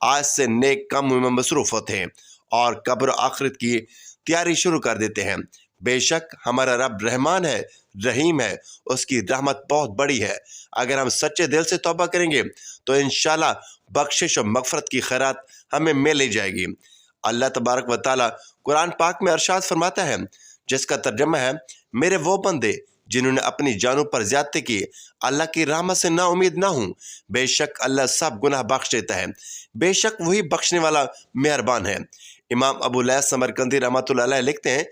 آج سے نیک کاموں میں مصروف ہوتے ہیں اور قبر و آخرت کی تیاری شروع کر دیتے ہیں۔ بے شک ہمارا رب رحمان ہے، رحیم ہے، اس کی رحمت بہت بڑی ہے۔ اگر ہم سچے دل سے توبہ کریں گے تو انشاءاللہ بخشش و مغفرت کی خیرات ہمیں مل ہی جائے گی۔ اللہ تبارک و تعالیٰ قرآن پاک میں ارشاد فرماتا ہے، جس کا ترجمہ ہے، میرے وہ بندے جنہوں نے اپنی جانوں پر زیادتی کی اللہ کی رحمت سے نا امید نہ ہوں، بے شک اللہ سب گناہ بخش دیتا ہے، بے شک وہی بخشنے والا مہربان ہے۔ امام ابو لیث سمرقندی رحمۃ اللہ علیہ لکھتے ہیں،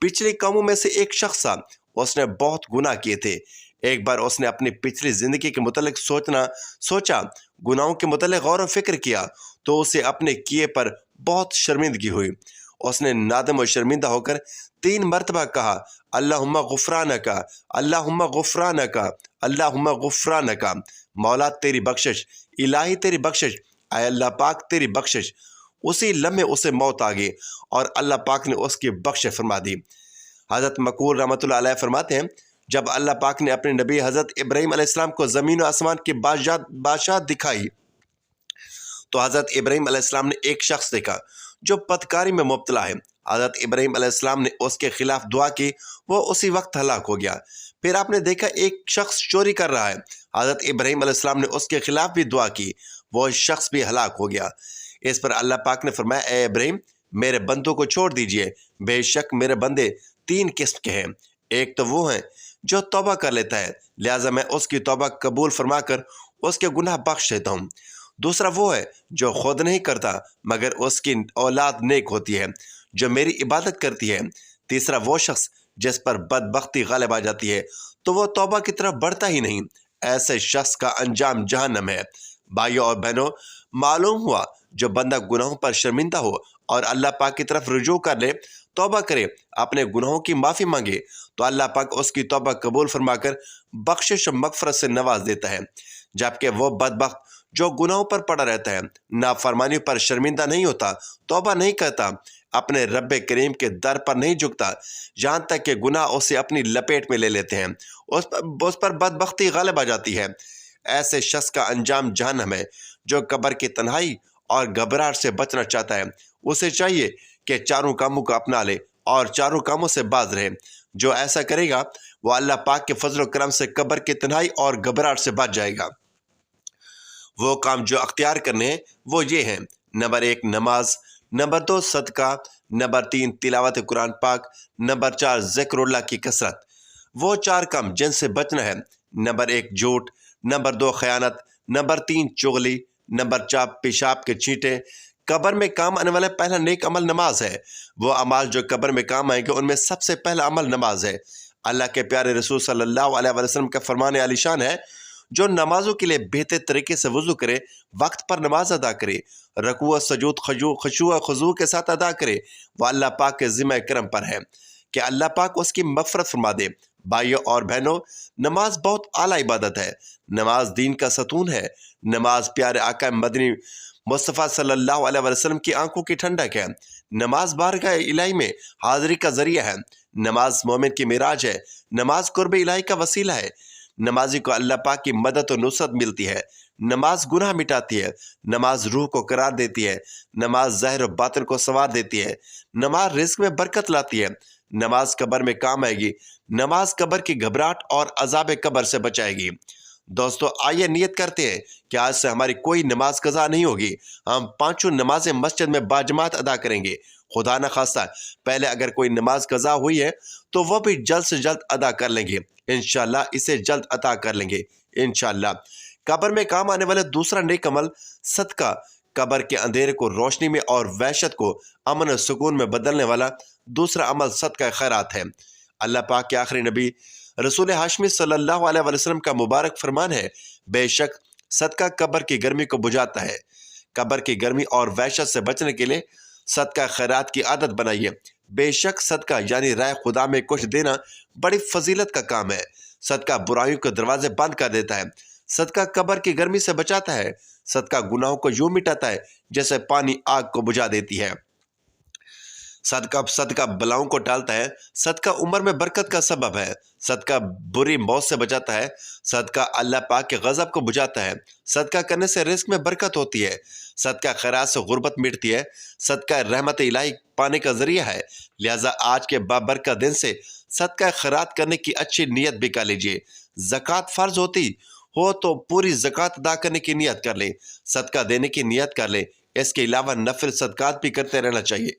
پچھلی قوموں میں سے ایک شخص تھا، اس نے بہت گناہ کیے تھے۔ ایک بار اس نے اپنی پچھلی زندگی کے متعلق سوچا، گناہوں کے متعلق غور و فکر کیا تو اسے اپنے کیے پر بہت شرمندگی ہوئی۔ اس نے نادم و شرمندہ ہو کر 3 مرتبہ کہا، اللہم غفرانکا، اللہم غفرانکا، اللہم غفرانکا، مولا تیری بخشش، الہی تیری بخشش، اے اللہ پاک تیری بخشش۔ اسی لمحے اسے موت آ گئی اور اللہ پاک نے اس کی بخشش فرما دی۔ حضرت مقبول رحمۃ اللہ علیہ فرماتے ہیں، جب اللہ پاک نے اپنے نبی حضرت ابراہیم علیہ السلام کو زمین و آسمان کی بادشاہت دکھائی تو حضرت ابراہیم علیہ السلام نے ایک شخص دیکھا جو بدکاری میں مبتلا ہے۔ حضرت ابراہیم علیہ السلام نے اس کے خلاف دعا کی، وہ اسی وقت ہلاک ہو گیا۔ پھر آپ نے دیکھا ایک شخص چوری کر رہا ہے، حضرت ابراہیم علیہ السلام نے اس کے خلاف بھی دعا کی، وہ شخص بھی ہلاک ہو گیا۔ اس پر اللہ پاک نے فرمایا، اے ابراہیم میرے بندوں کو چھوڑ دیجئے، بے شک میرے بندے 3 قسم کے ہیں۔ ایک تو وہ ہیں جو توبہ کر لیتا ہے، لہٰذا میں اس کی توبہ قبول فرما کر اس کے گناہ بخش دیتا ہوں۔ دوسرا وہ ہے جو خود نہیں کرتا مگر اس کی اولاد نیک ہوتی ہے جو میری عبادت کرتی ہے۔ تیسرا وہ شخص جس پر بدبختی غالب آ جاتی ہے تو وہ توبہ کی طرف بڑھتا ہی نہیں، ایسے شخص کا انجام جہنم ہے۔ بھائیوں اور بہنوں، معلوم ہوا جو بندہ گناہوں پر شرمندہ ہو اور اللہ پاک کی طرف رجوع کر لے، توبہ کرے، اپنے گناہوں کی معافی مانگے تو اللہ پاک اس کی توبہ قبول فرما کر بخشش و مغفرت سے نواز دیتا ہے۔ جبکہ وہ بدبخت جو گناہوں پر پڑا رہتا ہے، نافرمانی پر شرمندہ نہیں ہوتا، توبہ نہیں کرتا، اپنے رب کریم کے در پر نہیں جھکتا، یہاں تک کہ گناہ اسے اپنی لپیٹ میں لے لیتے ہیں، اس پر بدبختی غالب آ جاتی ہے۔ ایسے شخص کا انجام جہنم ہے۔ جو قبر کی تنہائی اور گھبراہٹ سے بچنا چاہتا ہے، اسے چاہیے کہ 4 کاموں کو اپنا لے اور 4 کاموں سے باز رہے۔ جو ایسا کرے گا وہ اللہ پاک کے فضل و کرم سے قبر کی تنہائی اور گھبراہٹ سے بچ جائے گا۔ وہ کام جو اختیار کرنے ہیں وہ یہ ہیں، نمبر 1 نماز، نمبر 2 صدقہ، نمبر 3 تلاوت قرآن پاک، نمبر 4 ذکر اللہ کی کثرت۔ وہ 4 کام جن سے بچنا ہے، نمبر 1 جھوٹ، نمبر 2 خیانت، نمبر 3 چغلی، نمبر 4 پیشاب کے چھینٹے۔ قبر میں کام آنے والا پہلا نیک عمل نماز ہے۔ وہ اعمال جو قبر میں کام آئیں گے ان میں سب سے پہلا عمل نماز ہے۔ اللہ کے پیارے رسول صلی اللہ علیہ وسلم کا فرمان عالی شان ہے، جو نمازوں کے لیے بہتر طریقے سے وضو کرے، وقت پر نماز ادا کرے، رکوع و سجود خشوع و خضوع کے ساتھ ادا کرے، وہ اللہ پاک کے ذمہ کرم پر ہے کہ اللہ پاک اس کی مغفرت فرما دے۔ بھائیوں اور بہنوں، نماز بہت اعلیٰ عبادت ہے۔ نماز دین کا ستون ہے۔ نماز پیارے آقا مدنی مصطفیٰ صلی اللہ علیہ وسلم کی آنکھوں کی ٹھنڈک ہے۔ نماز بارگاہ الہی میں حاضری کا ذریعہ ہے۔ نماز مومن کی معراج ہے۔ نماز قرب الہی کا وسیلہ ہے۔ نمازی کو اللہ پاک کی مدد و نصرت ملتی ہے۔ نماز گناہ مٹاتی ہے۔ نماز روح کو قرار دیتی ہے۔ نماز ظاہر و باطن کو سنوار دیتی ہے۔ نماز رزق میں برکت لاتی ہے۔ نماز قبر میں کام آئے گی۔ نماز قبر کی گھبراہٹ اور عذاب قبر سے بچائے گی۔ دوستو، آئیے نیت کرتے ہیں کہ آج سے ہماری کوئی نماز قضا نہیں ہوگی۔ ہم 5 نمازیں مسجد میں باجماعت ادا کریں گے۔ خدا نہ خواستہ پہلے اگر کوئی نماز قضا ہوئی ہے تو وہ بھی جلد سے جلد ادا کر لیں گے۔ انشاءاللہ اسے جلد عطا کر لیں گے انشاءاللہ۔ قبر میں کام آنے والے دوسرا نیک عمل صدقہ۔ قبر کے اندھیرے کو روشنی میں اور وحشت کو امن و سکون میں بدلنے والا دوسرا عمل صدقہ خیرات ہے۔ اللہ پاک کے آخری نبی رسول ہاشمی صلی اللہ علیہ وسلم کا مبارک فرمان ہے، بے شک صدقہ قبر کی گرمی کو بجھاتا ہے۔ قبر کی گرمی اور وحشت سے بچنے کے لیے صدقہ خیرات کی عادت بنائیے۔ بے شک صدقہ یعنی رائے خدا میں کچھ دینا بڑی فضیلت کا کام ہے۔ صدقہ برائیوں کے دروازے بند کر دیتا ہے۔ صدقہ قبر کی گرمی سے بچاتا ہے۔ صدقہ گناہوں کو یوں مٹاتا ہے جیسے پانی آگ کو بجھا دیتی ہے۔ صدقہ بلاؤں کو ٹالتا ہے، صدقہ عمر میں برکت کا سبب ہے، صدقہ بری موت سے بچاتا ہے، صدقہ اللہ پاک کے غضب کو بجھاتا ہے، صدقہ کرنے سے رزق میں برکت ہوتی ہے، صدقہ خیرات سے غربت مٹتی ہے، صدقہ رحمت الہی پانے کا ذریعہ ہے۔ لہٰذا آج کے بابرکت دن سے صدقہ خیرات کرنے کی اچھی نیت بھی کر لیجیے۔ زکوٰۃ فرض ہوتی ہو تو پوری زکوٰۃ ادا کرنے کی نیت کر لیں، صدقہ دینے کی نیت کر لیں۔ اس کے علاوہ نفل صدقات بھی کرتے رہنا چاہیے۔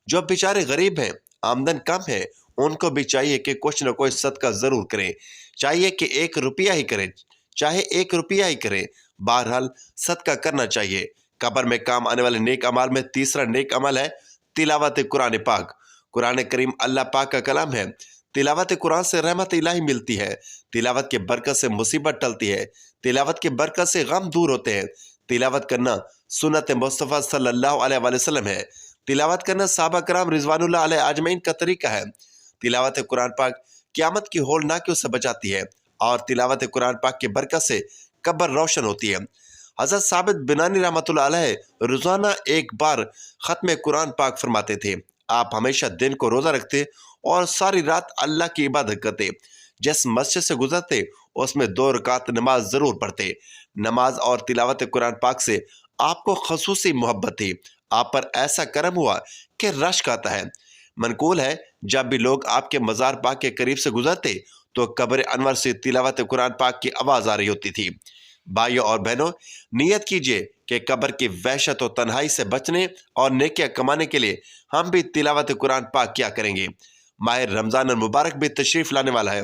جو بیچارے غریب ہیں، آمدن کم ہے، ان کو بھی چاہیے کہ کچھ نہ کچھ صدقہ ضرور کریں، چاہیے کہ 1 روپیہ ہی کریں، چاہے 1 روپیہ ہی کریں، بہرحال صدقہ کرنا چاہیے۔ قبر میں کام آنے والے نیک اعمال میں تیسرا نیک عمل ہے تلاوت قرآن پاک۔ قرآن کریم اللہ پاک کا کلام ہے۔ تلاوت قرآن سے رحمت الہی ملتی ہے، تلاوت کے برکت سے مصیبت ٹلتی ہے، تلاوت کے برکت سے غم دور ہوتے ہیں۔ تلاوت کرنا سنت مصطفیٰ صلی اللہ علیہ وآلہ وسلم ہے۔ تلاوت کرنا صحابہ کرام رضوان اللہ علیہ اجمعین کا طریقہ ہے۔ تلاوت قرآن پاک قیامت کی ہولناکیوں سے بچاتی ہے، اور تلاوت قرآن پاک کی برکت سے قبر روشن ہوتی ہے۔ حضرت ثابت بنانی رحمۃ اللہ علیہ روزانہ ایک بار ختم قرآن پاک فرماتے تھے۔ آپ ہمیشہ دن کو روزہ رکھتے اور ساری رات اللہ کی عبادت کرتے۔ جس مسجد سے گزرتے اس میں 2 رکعت نماز ضرور پڑھتے۔ نماز اور تلاوت قرآن پاک سے آپ کو خصوصی محبت تھی، آپ پر ایسا کرم ہوا کہ رشک آتا ہے۔ منقول ہے جب بھی لوگ آپ کے مزار پاک کے قریب سے گزرتے تو قبر انور سے تلاوت قرآن پاک کی آواز آ رہی ہوتی تھی۔ بھائیوں اور بہنوں، نیت کیجئے کہ قبر کی وحشت و تنہائی سے بچنے اور نیکیاں کمانے کے لیے ہم بھی تلاوت قرآن پاک کیا کریں گے۔ ماہ رمضان المبارک بھی تشریف لانے والا ہے۔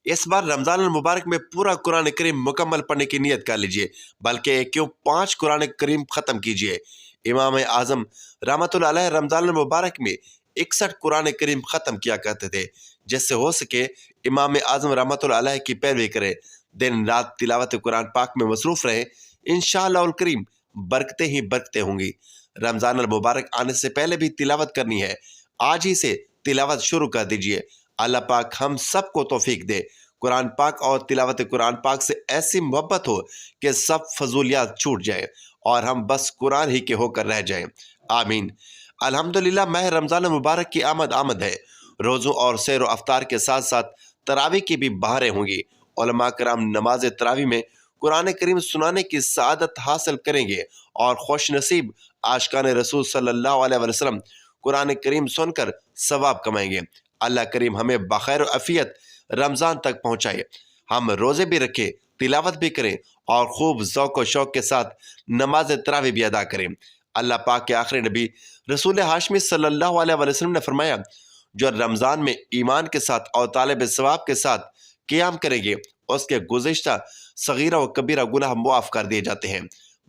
اس بار رمضان المبارک میں پورا قرآن کریم مکمل پڑھنے کی نیت کر لیجئے، بلکہ 5 قرآن کریم ختم کیجئے۔ امام اعظم رحمۃ اللہ علیہ رمضان المبارک میں 61 قرآن کریم ختم کیا کرتے تھے۔ جس سے ہو سکے امام اعظم رحمۃ اللہ علیہ کی پیروی کریں، دن رات تلاوت قرآن پاک میں مصروف رہیں، انشاءاللہ الکریم برکتیں ہی برکتیں ہوں گی۔ رمضان المبارک آنے سے پہلے بھی تلاوت کرنی ہے، آج ہی سے تلاوت شروع کر دیجئے۔ اللہ پاک ہم سب کو توفیق دے، قرآن پاک اور تلاوت قرآن پاک سے ایسی محبت ہو کہ سب فضولیات چھوٹ جائیں اور ہم بس قرآن ہی کے ہو کر رہ جائیں، آمین۔ الحمدللہ ماہ رمضان المبارک کی آمد ہے۔ روزوں اور سیر و افطار کے ساتھ ساتھ تراویح کی بھی بہاریں ہوں گی۔ علماء کرام نماز تراویح میں قرآن کریم سنانے کی سعادت حاصل کریں گے، اور خوش نصیب عاشقان رسول صلی اللہ علیہ وسلم قرآن کریم سن کر ثواب کمائیں گے۔ اللہ کریم ہمیں بخیر و عافیت رمضان تک پہنچائے، ہم روزے بھی رکھیں، تلاوت بھی کریں، اور خوب ذوق و شوق کے ساتھ نماز تراویح بھی ادا کریں۔ اللہ پاک کے آخری نبی رسول ہاشمی صلی اللہ علیہ وسلم نے فرمایا، جو رمضان میں ایمان کے ساتھ اور طالب ثواب کے ساتھ قیام کریں گے، اس کے گزشتہ صغیرہ و کبیرہ گناہ معاف کر دیے جاتے ہیں،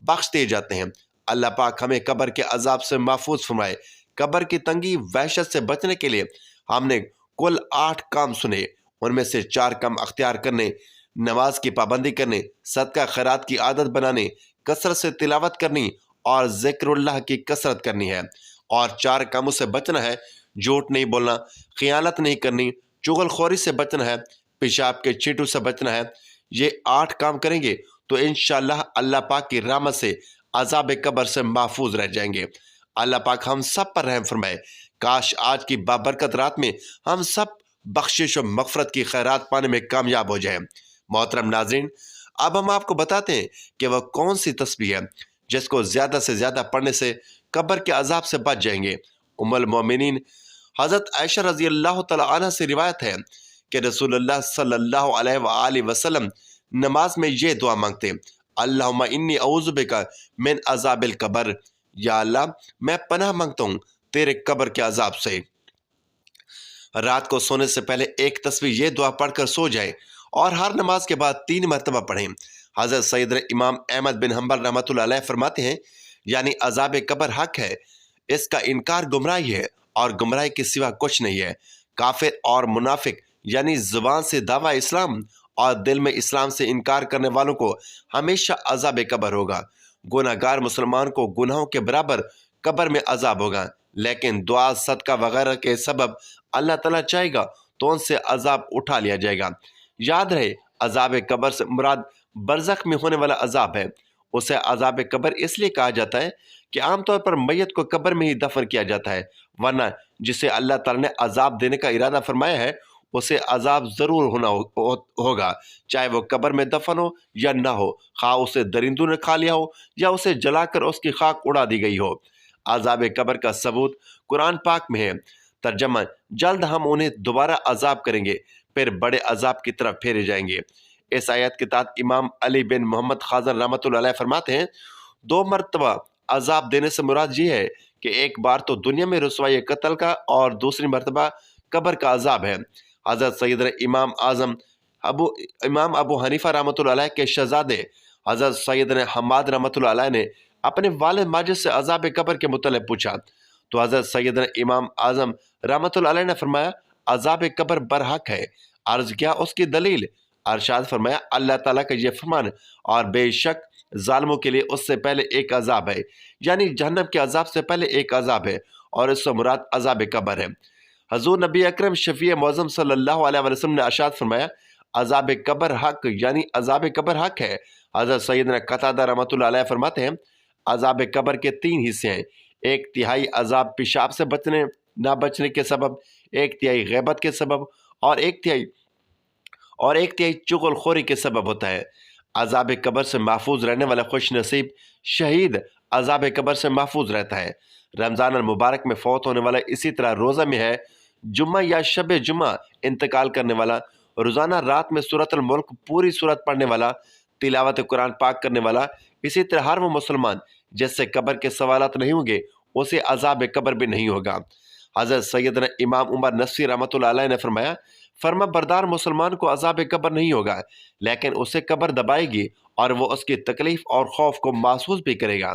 بخش دیے جاتے ہیں۔ اللہ پاک ہمیں قبر کے عذاب سے محفوظ فرمائے۔ قبر کی تنگی وحشت سے بچنے کے لیے ہم نے کل 8 کام سنے، ان میں سے 4 کام اختیار کرنے، نماز کی پابندی کرنے، صدقہ خیرات کی عادت بنانے، کثرت سے تلاوت کرنی اور ذکر اللہ کی کثرت کرنی ہے، اور 4 کاموں سے بچنا ہے، جھوٹ نہیں بولنا، خیانت نہیں کرنی، چغل خوری سے بچنا ہے، پیشاب کے چھینٹوں سے بچنا ہے۔ یہ 8 کام کریں گے تو انشاءاللہ اللہ پاک کی رحمت سے عذاب قبر سے محفوظ رہ جائیں گے۔ اللہ پاک ہم سب پر رحم فرمائے۔ کاش آج کی بابرکت رات میں ہم سب بخشش و مغفرت کی خیرات پانے میں کامیاب ہو جائیں۔ محترم ناظرین، اب ہم آپ کو بتاتے ہیں کہ وہ کون سی تسبیح ہے جس کو زیادہ سے زیادہ پڑھنے سے قبر کے عذاب سے بچ جائیں گے۔ ام المومنین حضرت عائشہ رضی اللہ تعالی عنہ سے روایت ہے کہ رسول اللہ صلی اللہ علیہ وآلہ وسلم نماز میں یہ دعا مانگتے، اللہم انی اعوذ بک من عذاب القبر، یا اللہ میں پناہ مانگتا ہوں تیرے قبر کے عذاب سے۔ رات کو سونے سے پہلے ایک تسبیح یہ دعا پڑھ کر سو جائیں، اور ہر نماز کے بعد 3 مرتبہ پڑھیں۔ حضرت سیدنا امام احمد بن حنبل رحمۃ اللہ علیہ فرماتے ہیں، یعنی عذاب قبر حق ہے، اس کا انکار گمراہی ہے، اور گمراہی کے سوا کچھ نہیں ہے۔ کافر اور منافق یعنی زبان سے دعویٰ اسلام اور دل میں اسلام سے انکار کرنے والوں کو ہمیشہ عذاب قبر ہوگا۔ گناہ گار مسلمان کو گناہوں کے برابر قبر میں عذاب ہوگا، لیکن دعا صدقہ وغیرہ کے سبب اللہ تعالیٰ چاہے گا تو ان سے عذاب اٹھا لیا جائے گا۔ یاد رہے، عذاب قبر سے مراد برزخ میں ہونے والا عذاب ہے۔ اسے عذاب قبر اس لیے کہا جاتا ہے کہ عام طور پر میت کو قبر میں ہی دفن کیا جاتا ہے، ورنہ جسے اللہ تعالیٰ نے عذاب دینے کا ارادہ فرمایا ہے اسے عذاب ضرور ہوگا، چاہے وہ قبر میں دفن ہو یا نہ ہو، خواہ اسے درندوں نے کھا لیا ہو یا اسے جلا کر اس کی خاک اڑا دی گئی ہو۔ عذاب قبر کا ثبوت قرآن پاک میں ہے۔ ترجمہ: جلد ہم انہیں دوبارہ عذاب کریں گے، پھر بڑے عذاب کی طرف پھیرے جائیں گے۔ اس آیت کے تحت امام علی بن محمد خازن رحمۃ اللہ علیہ فرماتے ہیں، 2 مرتبہ عذاب دینے سے مراد یہ ہے کہ ایک بار تو دنیا میں رسوائی قتل کا اور دوسری مرتبہ قبر کا عذاب ہے۔ حضرت سیدنا امام ابو حنیفہ رحمۃ اللہ علیہ کے شہزادے حضرت سیدنا حماد رحمۃ اللہ علیہ نے اپنے والد ماجد سے عذاب قبر کے متعلق پوچھا تو حضرت سیدنا امام اعظم رحمۃ اللہ علیہ نے فرمایا، عذاب قبر برحق ہے۔ عرض کیا اس کی دلیل؟ ارشاد فرمایا، اللہ تعالیٰ کا یہ فرمان، اور بے شک ظالموں کے لیے اس سے پہلے ایک عذاب ہے، یعنی جہنم کے عذاب سے پہلے ایک عذاب ہے، اور اس سے مراد عذاب قبر ہے۔ حضور نبی اکرم شفیع معظم صلی اللہ علیہ وسلم نے ارشاد فرمایا، عذاب قبر حق، یعنی عذاب قبر حق ہے۔ حضرت سیدنا قتادہ رحمۃ اللہ علیہ فرماتے ہیں، عذاب قبر کے 3 حصے ہیں، 1/3 عذاب پیشاب سے نہ بچنے کے سبب، 1/3 غیبت کے سبب، اور 1/3 چغل خوری کے سبب ہوتا ہے۔ عذاب قبر سے محفوظ رہنے والا خوش نصیب شہید عذاب قبر سے محفوظ رہتا ہے۔ رمضان المبارک میں فوت ہونے والا اسی طرح روزہ میں ہے، جمعہ یا شب جمعہ انتقال کرنے والا، روزانہ رات میں سورۃ الملک پوری سورت پڑھنے والا، تلاوت قرآن پاک کرنے والا، اسی طرح ہر وہ مسلمان جس سے قبر کے سوالات نہیں ہوں گے اسے عذاب قبر بھی نہیں ہوگا۔ حضرت سیدنا امام عمر نصفی رحمۃ اللہ علیہ نے فرمایا، فرما بردار مسلمان کو عذاب قبر نہیں ہوگا، لیکن اسے قبر دبائے گی اور وہ اس کی تکلیف اور خوف کو محسوس بھی کرے گا۔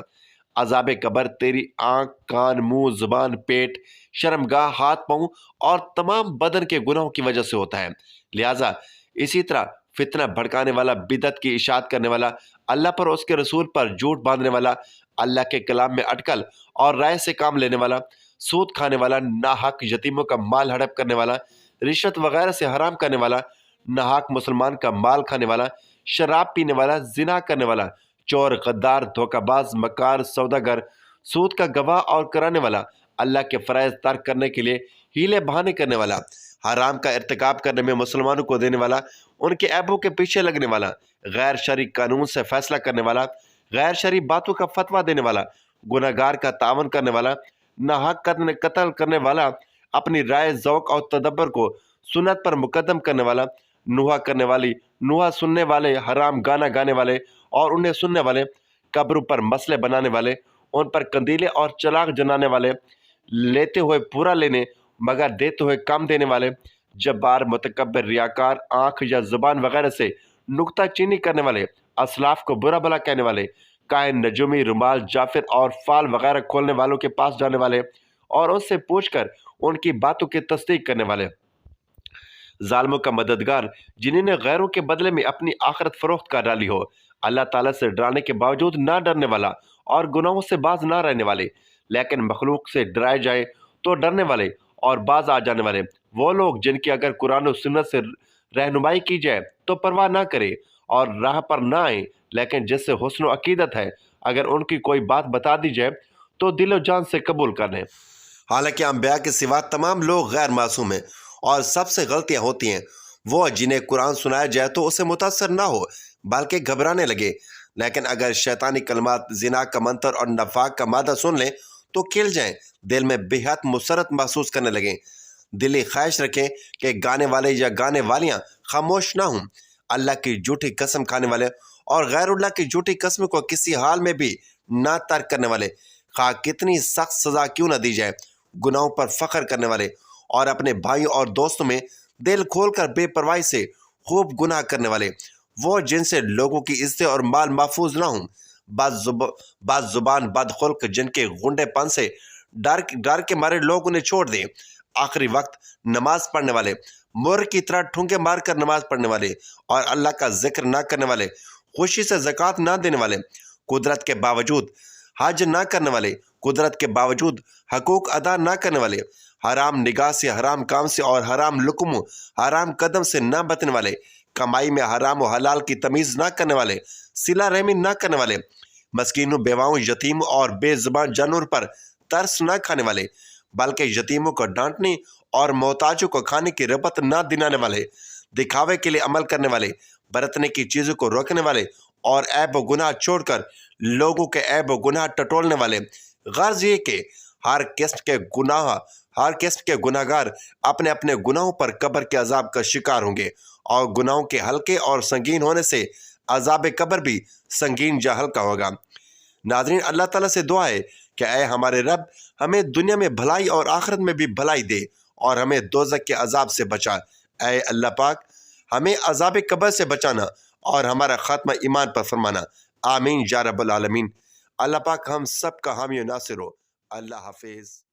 عذاب قبر تیری آنکھ، کان، منہ، زبان، پیٹ، شرمگاہ، ہاتھ، پاؤں اور تمام بدن کے گناہوں کی وجہ سے ہوتا ہے۔ لہٰذا اسی طرح فتنہ بھڑکانے والا، بدعت کی اشاعت کرنے والا، اللہ پر اس کے رسول پر جھوٹ باندھنے والا، اللہ کے کلام میں اٹکل اور رائے سے کام لینے والا، سود کھانے والا، ناحق یتیموں کا مال ہڑپ کرنے والا، رشوت وغیرہ سے حرام کرنے والا، ناحق مسلمان کا مال کھانے والا، شراب پینے والا، زنا کرنے والا، چور، غدار، دھوکہ باز، مکار، سوداگر، سود کا گواہ اور کرانے والا، اللہ کے فرائض ترک کرنے کے لیے ہیلے بہانے کرنے والا، حرام کا ارتکاب کرنے میں مسلمانوں کو دینے والا، ان کے عیبوں کے پیچھے لگنے والا، غیر شرعی قانون سے فیصلہ کرنے والا، غیر شرعی باتوں کا فتویٰ دینے والا، گناہگار کا تعاون کرنے والا، ناحق قتل کرنے والا، اپنی رائے، ذوق اور تدبر کو سنت پر مقدم کرنے والا، نوحہ کرنے والی، نوحہ سننے والے، حرام گانا گانے والے اور انہیں سننے والے، قبروں پر مسئلے بنانے والے، ان پر قندیلے اور چراغ جلانے والے، لیتے ہوئے پورا لینے مگر دیتے ہوئے کم دینے والے، جبار، متکبر، ریاکار، آنکھ یا زبان وغیرہ سے نکتہ چینی کرنے والے، اسلاف کو برا بھلا کہنے والے، کاہن، نجومی، رومال، جافر اور فال وغیرہ کھولنے والوں کے پاس جانے والے اور ان سے پوچھ کر ان کی باتوں کی تصدیق کرنے والے، ظالموں کا مددگار جنہوں نے غیروں کے بدلے میں اپنی آخرت فروخت کر ڈالی ہو، اللہ تعالیٰ سے ڈرانے کے باوجود نہ ڈرنے والا اور گناہوں سے باز نہ رہنے والے، لیکن مخلوق سے ڈرائے جائے تو ڈرنے والے اور باز آ جانے والے، وہ لوگ جن کی اگر قرآن و سنت سے رہنمائی کی جائے تو پرواہ نہ کرے اور راہ پر نہ آئیں، لیکن جس سے حسن و عقیدت ہے اگر ان کی کوئی بات بتا دی جائے تو دل و جان سے قبول کر لیں۔ حالانکہ انبیاء کے سوا تمام لوگ غیر معصوم ہیں اور سب سے غلطیاں ہوتی ہیں۔ وہ جنہیں قرآن سنایا جائے تو اسے متاثر نہ ہو بلکہ گھبرانے لگے، لیکن اگر شیطانی کلمات، زنا کا منتر اور نفاق کا مادہ سن لیں تو کھل جائیں، دل میں بے حد مسرت محسوس کرنے لگیں، دلی خواہش رکھیں کہ گانے والے یا گانے والیاں خاموش نہ ہوں، اللہ کی جھوٹی قسم کھانے والے اور غیر اللہ کی جھوٹی قسم کو کسی حال میں بھی نہ ترک کرنے والے، خواہ کتنی سخت سزا کیوں نہ دی جائے، گناہوں پر فخر کرنے والے اور اپنے بھائیوں اور دوستوں میں دل کھول کر بے پرواہی سے خوب گناہ کرنے والے، وہ جن سے لوگوں کی عزتیں اور مال محفوظ نہ ہوں، بعض زبان بد خلق جن کے غنڈے پن سے ڈر کے مارے لوگ انہیں چھوڑ دیں، آخری وقت نماز پڑھنے والے، مور کی طرح ٹھونکے مار کر نماز پڑھنے والے اور اللہ کا ذکر نہ کرنے والے، خوشی سے زکوٰۃ نہ دینے والے، قدرت کے باوجود حج نہ کرنے والے، قدرت کے باوجود حقوق ادا نہ کرنے والے، حرام نگاہ سے، حرام کام سے اور حرام لقم، حرام قدم سے نہ بچنے والے، کمائی میں حرام و حلال کی تمیز نہ کرنے والے، صلہ رحمی نہ کرنے والے، مسکینوں، بیواؤں، یتیموں اور بے زبان جانور پر ترس نہ کھانے والے، بلکہ یتیموں کو ڈانٹنے اور محتاجوں کو کھانے کی رغبت نہ دلانے والے، دکھاوے کے لیے عمل کرنے والے، برتنے کی چیزوں کو روکنے والے اور عیب و گناہ چھوڑ کر لوگوں کے عیب و گناہ ٹٹولنے والے۔ غرض یہ کہ ہر قسم کے گناہ گار اپنے اپنے گناہوں پر قبر کے عذاب کا شکار ہوں گے، اور گناہوں کے ہلکے اور سنگین ہونے سے عذاب قبر بھی سنگین یا ہلکا ہوگا۔ ناظرین، اللہ تعالیٰ سے دعا ہے کہ اے ہمارے رب، ہمیں دنیا میں بھلائی اور آخرت میں بھی بھلائی دے اور ہمیں دوزخ کے عذاب سے بچا۔ اے اللہ پاک، ہمیں عذاب قبر سے بچانا اور ہمارا خاتمہ ایمان پر فرمانا۔ آمین یا رب العالمین۔ اللہ پاک ہم سب کا حامی و ناصر ہو۔ اللہ حافظ۔